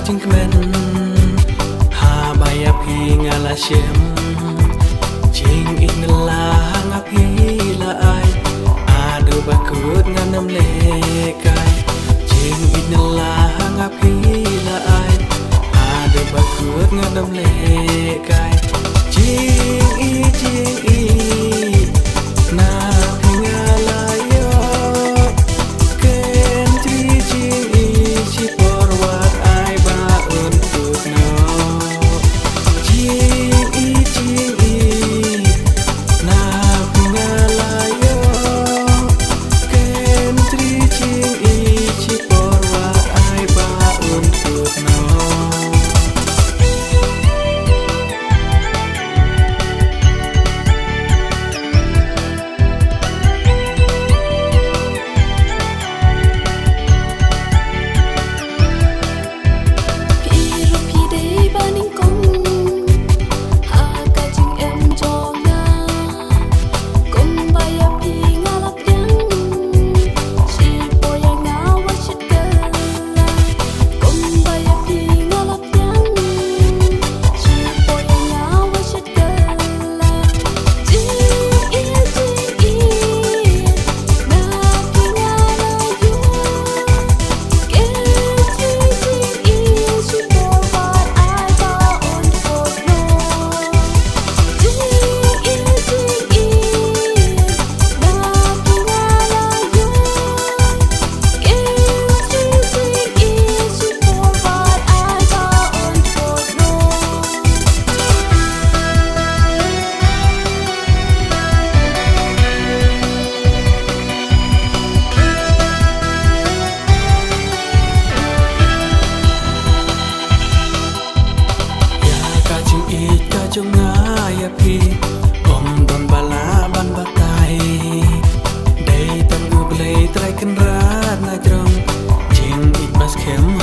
chinh men hà bay áp hi ngà là chiếm chinh ít là hang áp hi là ai đưa ba cướp ngà năm lệ cay chinh ít là hang áp hi là ai đưa ba cướp ngà năm lệ cay chinh y na ngà là yo ken tri ching y chi por wat ai ba untuk no ching y na ngà là yo ken tri ching y chi por wat ai ba untuk no trong ngài api om don bala ban batai day tam gu blay try kan rat na trong jing it mas kem